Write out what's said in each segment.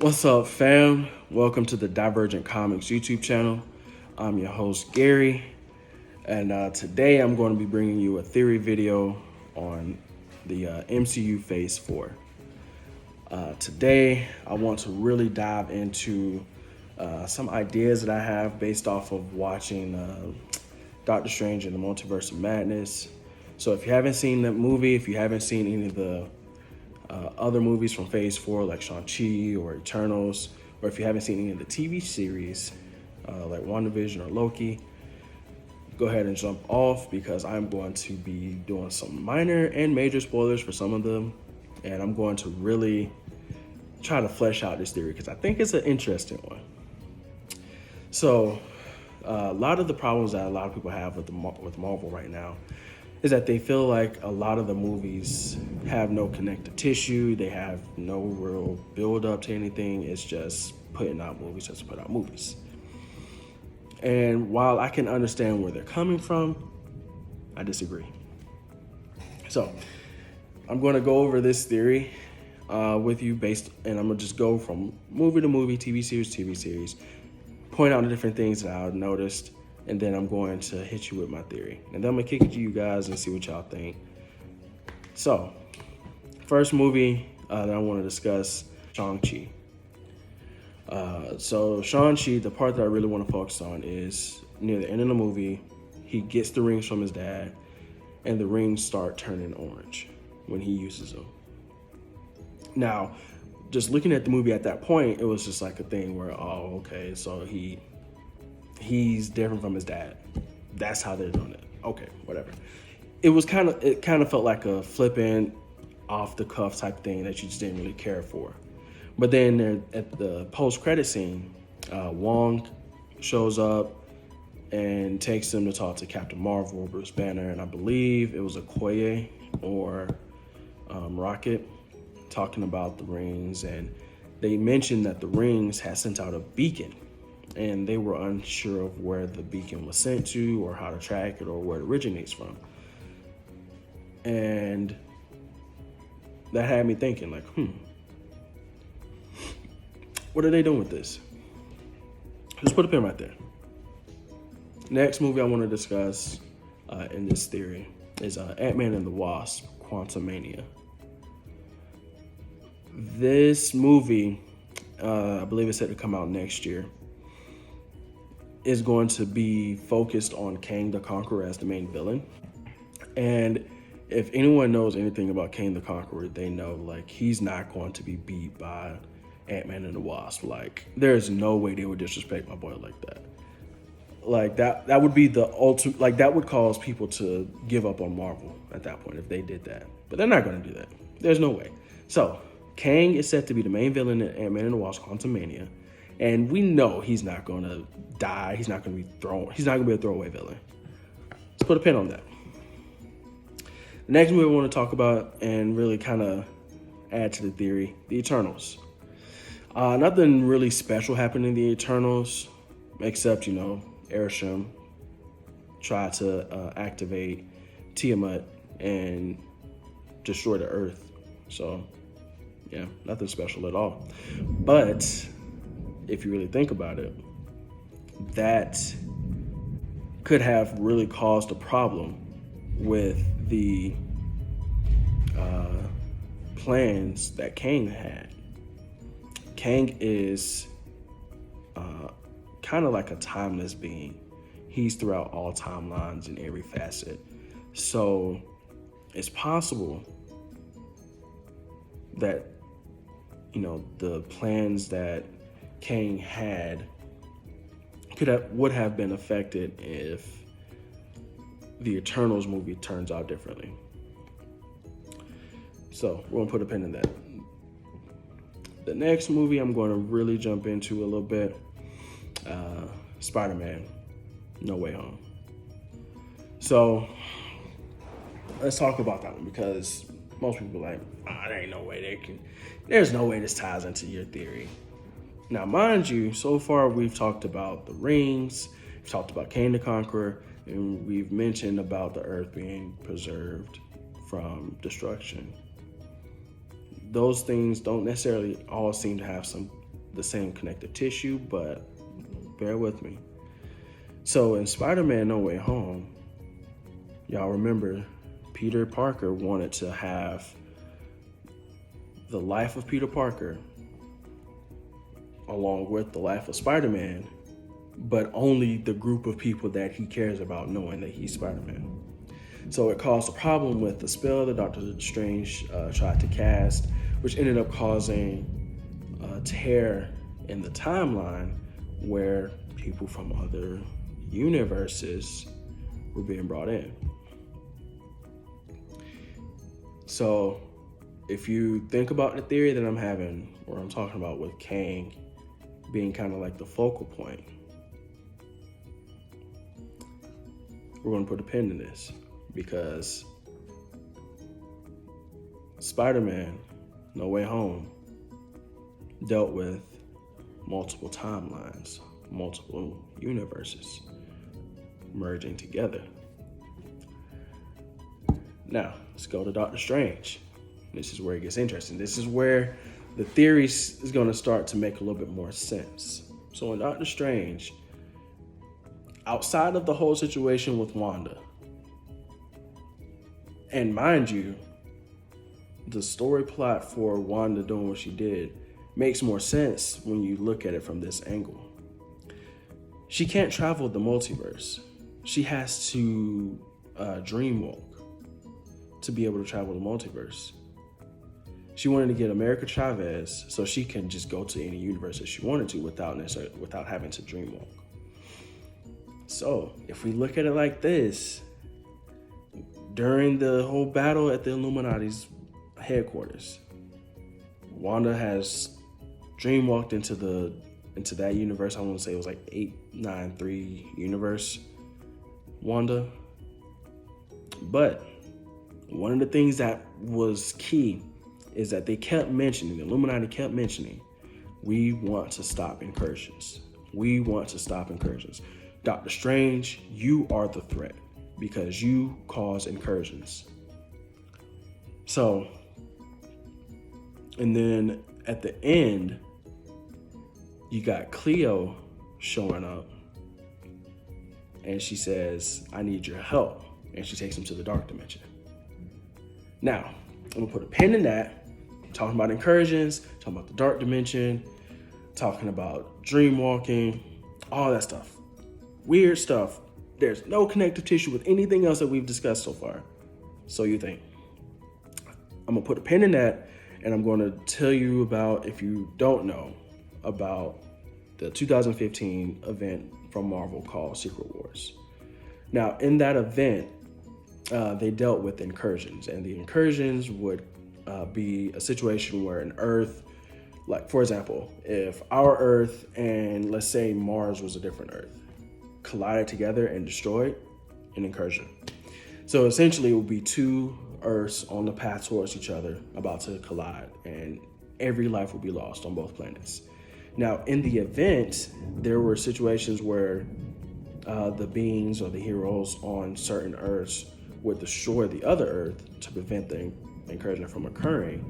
What's up, fam? Welcome to the Divergent Comics YouTube channel. I'm your host, Gary, and today I'm going to be bringing you a theory video on the MCU Phase 4. Today, I want to really dive into some ideas that I have based off of watching Doctor Strange in the Multiverse of Madness. So if you haven't seen that movie, if you haven't seen any of the other movies from Phase 4 like Shang-Chi or Eternals, or if you haven't seen any of the TV series like WandaVision or Loki, go ahead and jump off because I'm going to be doing some minor and major spoilers for some of them, and I'm going to really try to flesh out this theory because I think it's an interesting one. So a lot of the problems that a lot of people have with Marvel right now is that they feel like a lot of the movies have no connective tissue. They have no real build up to anything. It's just putting out movies just to put out movies. And while I can understand where they're coming from, I disagree. So I'm going to go over this theory with you and I'm going to just go from movie to movie, TV series, point out the different things that I've noticed, and then I'm going to hit you with my theory. And then I'm going to kick it to you guys and see what y'all think. So, first movie that I want to discuss, Shang-Chi. So Shang-Chi, the part that I really want to focus on is near the end of the movie, he gets the rings from his dad, and the rings start turning orange when he uses them. Now, just looking at the movie at that point, it was just like a thing where, oh, okay, so he's different from his dad. That's how they're doing it. Okay, whatever. It kind of felt like a flippant, off the cuff type thing that you just didn't really care for. But then there, at the post-credit scene, Wong shows up and takes them to talk to Captain Marvel, Bruce Banner, and I believe it was Okoye or Rocket talking about the rings, and they mentioned that the rings had sent out a beacon, and they were unsure of where the beacon was sent to or how to track it or where it originates from. And that had me thinking, like, what are they doing with this? Just put a pin right there. Next movie I want to discuss in this theory is Ant-Man and the Wasp, Quantumania. This movie, I believe it's set to come out next year, is going to be focused on Kang the Conqueror as the main villain. And if anyone knows anything about Kang the Conqueror, they know like he's not going to be beat by Ant-Man and the Wasp. Like, there's no way they would disrespect my boy like that. Like that would be the ultimate, like that would cause people to give up on Marvel at that point if they did that. But they're not going to do that. There's no way. So Kang is set to be the main villain in Ant-Man and the Wasp, Quantumania. And we know he's not going to die. He's not going to be a throwaway villain. Let's put a pin on that. The next movie I want to talk about and really kind of add to the theory, the Eternals. Nothing really special happened in the Eternals, except, Arishem tried to activate Tiamat and destroy the Earth. So, yeah, nothing special at all. But if you really think about it, that could have really caused a problem with the plans that Kang had. Kang is kind of like a timeless being. He's throughout all timelines in every facet. So it's possible that, the plans that Kang had would have been affected if the Eternals movie turns out differently. So we're gonna put a pin in that. The next movie I'm going to really jump into a little bit, Spider-Man, No Way Home. So let's talk about that one because most people are like, there ain't no way there's no way this ties into your theory. Now, mind you, so far we've talked about the rings, we've talked about Kang the Conqueror, and we've mentioned about the Earth being preserved from destruction. Those things don't necessarily all seem to have some the same connective tissue, but bear with me. So in Spider-Man No Way Home, y'all remember Peter Parker wanted to have the life of Peter Parker along with the life of Spider-Man, but only the group of people that he cares about knowing that he's Spider-Man. So it caused a problem with the spell that Doctor Strange tried to cast, which ended up causing a tear in the timeline where people from other universes were being brought in. So if you think about the theory that I'm having, or I'm talking about with Kang being kind of like the focal point, we're going to put a pin in this, because Spider-Man No Way Home dealt with multiple timelines, multiple universes merging together. Now, let's go to Doctor Strange. This is where it gets interesting. This is where the theories is going to start to make a little bit more sense. So in Doctor Strange, outside of the whole situation with Wanda, and mind you, the story plot for Wanda doing what she did makes more sense when you look at it from this angle. She can't travel the multiverse. She has to dreamwalk to be able to travel the multiverse. She wanted to get America Chavez so she can just go to any universe that she wanted to without having to dreamwalk. So if we look at it like this, during the whole battle at the Illuminati's headquarters, Wanda has dreamwalked into that universe. I want to say it was like 893 universe Wanda. But one of the things that was key is that they kept mentioning, the Illuminati kept mentioning, we want to stop incursions. We want to stop incursions. Doctor Strange, you are the threat because you cause incursions. So, and then at the end, you got Cleo showing up and she says, I need your help. And she takes him to the dark dimension. Now, I'm gonna put a pin in that. Talking about incursions, talking about the dark dimension, talking about dream walking, all that stuff. Weird stuff. There's no connective tissue with anything else that we've discussed so far. So you think. I'm gonna put a pin in that, and I'm gonna tell you about, if you don't know, about the 2015 event from Marvel called Secret Wars. Now, in that event, they dealt with incursions, and the incursions would be a situation where an Earth, like for example, if our Earth and let's say Mars was a different Earth, collided together and destroyed, an incursion. So essentially it would be two Earths on the path towards each other about to collide, and every life would be lost on both planets. Now in the event, there were situations where the beings or the heroes on certain Earths would destroy the other Earth to prevent the incursion from occurring,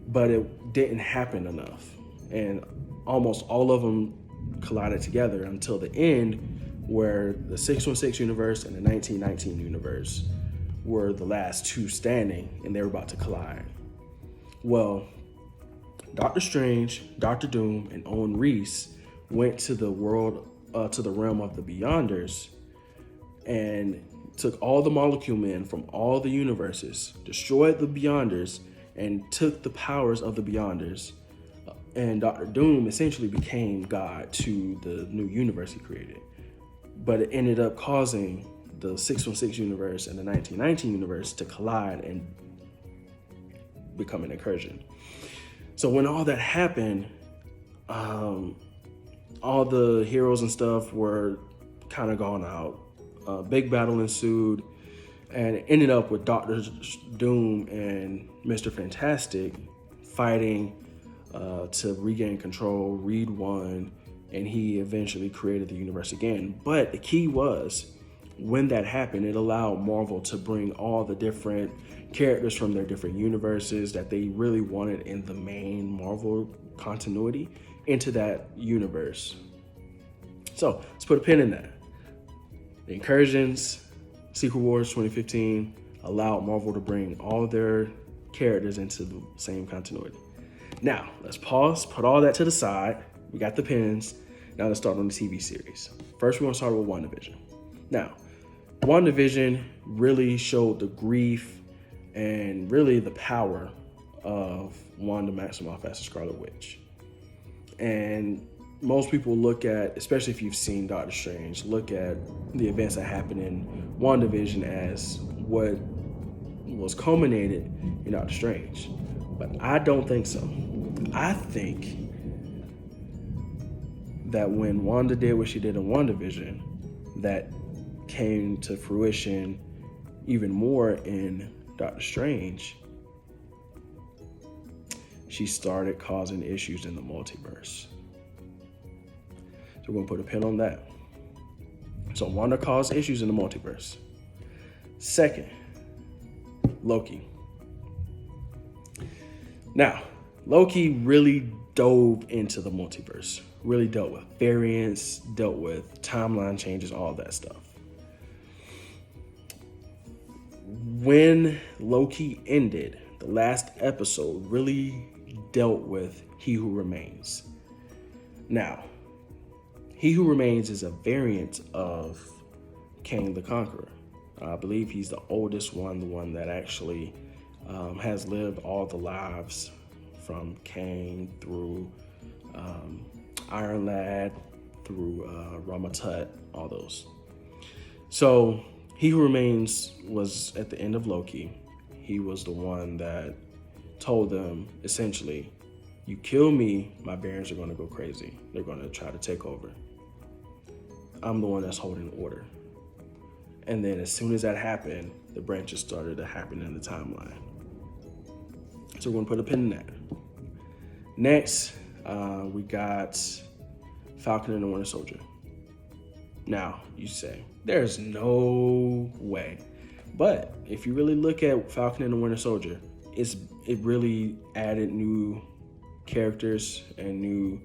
but it didn't happen enough, and almost all of them collided together until the end, where the 616 universe and the 1919 universe were the last two standing, and they were about to collide. Well, Doctor Strange, Doctor Doom, and Owen Reese went to the world, to the realm of the Beyonders, and took all the molecule men from all the universes, destroyed the Beyonders, and took the powers of the Beyonders. And Doctor Doom essentially became God to the new universe he created. But it ended up causing the 616 universe and the 1919 universe to collide and become an incursion. So when all that happened, all the heroes and stuff were kind of gone out. A big battle ensued, and it ended up with Doctor Doom and Mr. Fantastic fighting to regain control. Reed won, and he eventually created the universe again. But the key was, when that happened, it allowed Marvel to bring all the different characters from their different universes that they really wanted in the main Marvel continuity, into that universe. So let's put a pin in that. The Incursions, Secret Wars 2015 allowed Marvel to bring all their characters into the same continuity. Now, let's pause, put all that to the side. We got the pins. Now let's start on the TV series. First, we're gonna start with WandaVision. Now, WandaVision really showed the grief and really the power of Wanda Maximoff as the Scarlet Witch. And most people look at, especially if you've seen Doctor Strange, look at the events that happened in WandaVision as what was culminated in Doctor Strange. But I don't think so. I think that when Wanda did what she did in WandaVision, that came to fruition even more in Doctor Strange. She started causing issues in the multiverse. So we're gonna put a pin on that. So Wanda caused issues in the multiverse. Second, Loki. Now, Loki really dove into the multiverse, really dealt with variants, dealt with timeline changes, all that stuff. When Loki ended, the last episode really dealt with He Who Remains. Now, He Who Remains is a variant of Kang the Conqueror. I believe he's the oldest one, the one that actually has lived all the lives from Kang through Iron Lad, through Ramatut, all those. So He Who Remains was at the end of Loki. He was the one that told them, essentially, you kill me, my barons are going to go crazy. They're going to try to take over. I'm the one that's holding order. And then as soon as that happened, the branches started to happen in the timeline. So we're going to put a pin in that. Next, we got Falcon and the Winter Soldier. Now, you say, there's no way. But if you really look at Falcon and the Winter Soldier, it really added new characters and new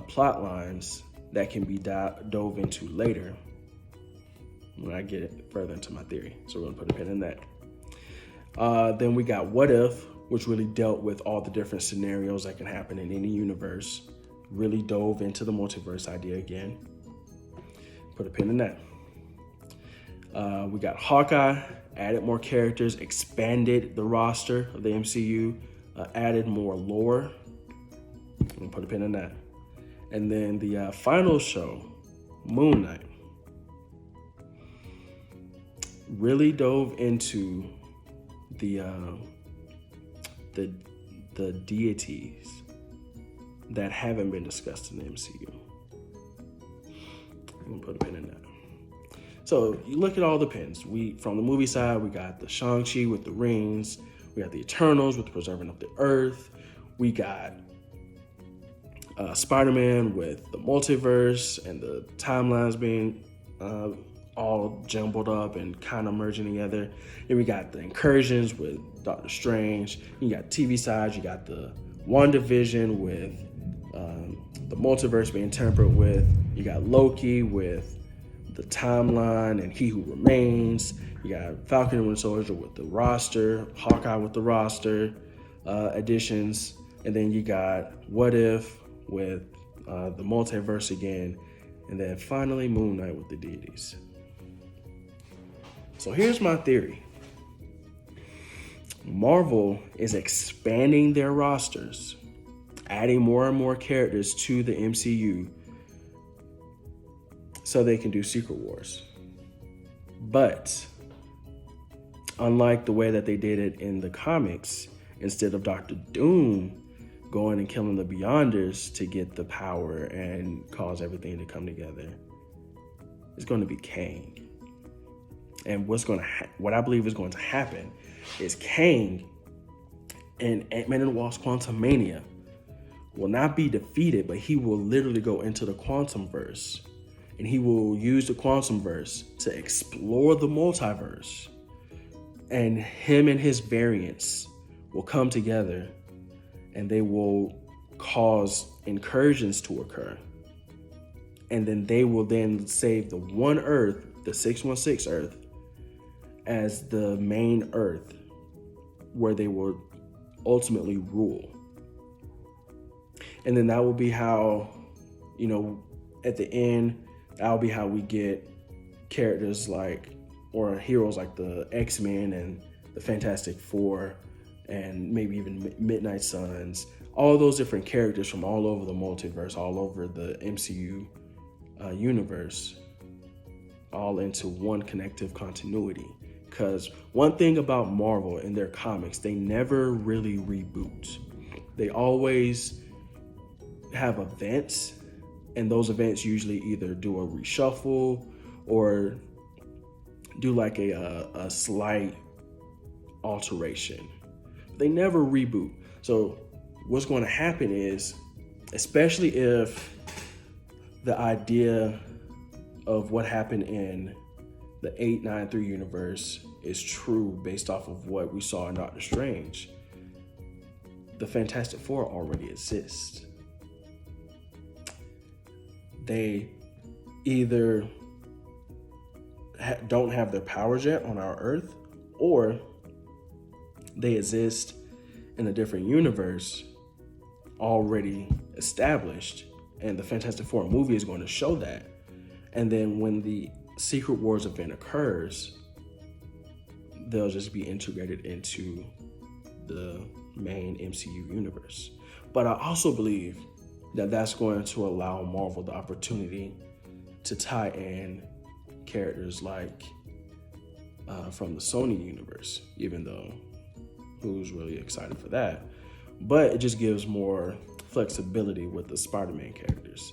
plot lines that can be dove into later when I get further into my theory. So we're gonna put a pin in that. Then we got What If, which really dealt with all the different scenarios that can happen in any universe. Really dove into the multiverse idea again. Put a pin in that. We got Hawkeye, added more characters, expanded the roster of the MCU, added more lore. I'm gonna put a pin in that. And then the final show, Moon Knight, really dove into the deities that haven't been discussed in the MCU. I'm gonna put a pin in that. So you look at all the pins. From the movie side, we got the Shang-Chi with the rings. We got the Eternals with the preserving of the earth. We got Spider-Man with the multiverse and the timelines being all jumbled up and kind of merging together. Then we got the Incursions with Doctor Strange. You got TV side, you got the WandaVision with the multiverse being tempered with. You got Loki with the timeline and He Who Remains. You got Falcon and Winter Soldier with the roster, Hawkeye with the roster additions, and then you got What If with the multiverse again, and then finally Moon Knight with the deities. So here's my theory. Marvel is expanding their rosters, adding more and more characters to the MCU so they can do Secret Wars. But unlike the way that they did it in the comics, instead of Doctor Doom going and killing the Beyonders to get the power and cause everything to come together, it's going to be Kang. And what I believe is going to happen is Kang and Ant-Man and the Wasp Quantumania will not be defeated, but he will literally go into the Quantumverse, and he will use the Quantumverse to explore the multiverse, and him and his variants will come together and they will cause incursions to occur. And then they will then save the one Earth, the 616 Earth, as the main Earth where they will ultimately rule. And then that will be how, at the end, that'll be how we get characters like, or heroes like the X-Men and the Fantastic Four, and maybe even Midnight Suns, all those different characters from all over the multiverse, all over the MCU universe, all into one connective continuity. Because one thing about Marvel in their comics, they never really reboot. They always have events, and those events usually either do a reshuffle or do like a slight alteration. They never reboot. So what's going to happen is, especially if the idea of what happened in the 893 universe is true based off of what we saw in Doctor Strange, the Fantastic Four already exist. They either don't have their powers yet on our Earth, or they exist in a different universe already established, and the Fantastic Four movie is going to show that. And then when the Secret Wars event occurs, they'll just be integrated into the main MCU universe. But I also believe that that's going to allow Marvel the opportunity to tie in characters like from the Sony universe, even though who's really excited for that. But it just gives more flexibility with the Spider-Man characters.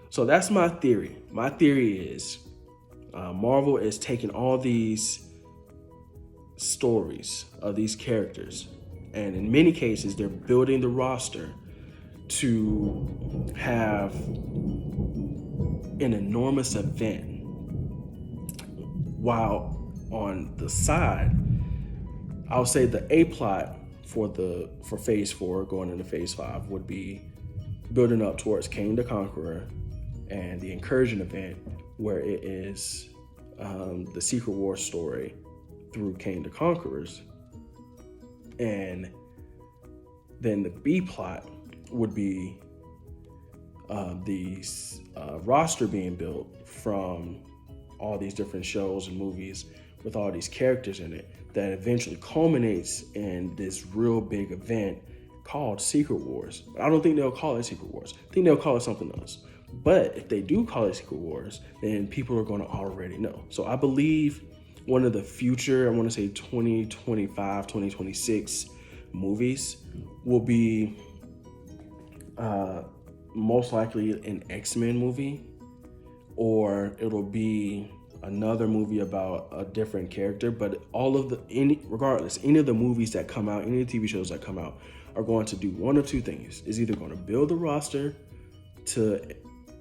So that's my theory. My theory is Marvel is taking all these stories of these characters, and in many cases, they're building the roster to have an enormous event, while on the side, I'll say the A plot for phase 4 going into phase 5 would be building up towards Kang the Conqueror and the incursion event, where it is the Secret War story through Kang the Conquerors. And then the B plot would be the roster being built from all these different shows and movies with all these characters in it, that eventually culminates in this real big event called Secret Wars. But I don't think they'll call it Secret Wars. I think they'll call it something else. But if they do call it Secret Wars, then people are going to already know. So I believe one of the future, I want to say 2025, 2026 movies will be most likely an X-Men movie, or it'll be another movie about a different character. But regardless, any of the movies that come out, any of the TV shows that come out are going to do one of two things. Is either going to build the roster to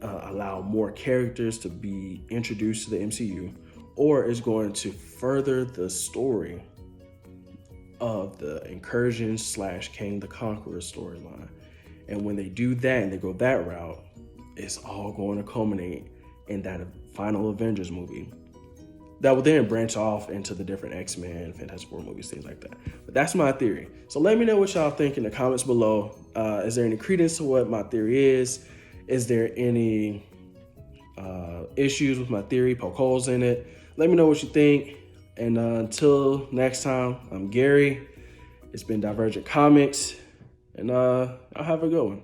allow more characters to be introduced to the MCU, or is going to further the story of the incursion / Kang the Conqueror storyline. And when they do that and they go that route, it's all going to culminate in that final Avengers movie that will then branch off into the different X-Men, Fantastic Four movies, things like that. But that's my theory. So let me know what y'all think in the comments below. Is there any credence to what my theory is? Is there any issues with my theory? Poke holes in it. Let me know what you think. And until next time, I'm Gary. It's been Divergent Comics, and I'll have a good one.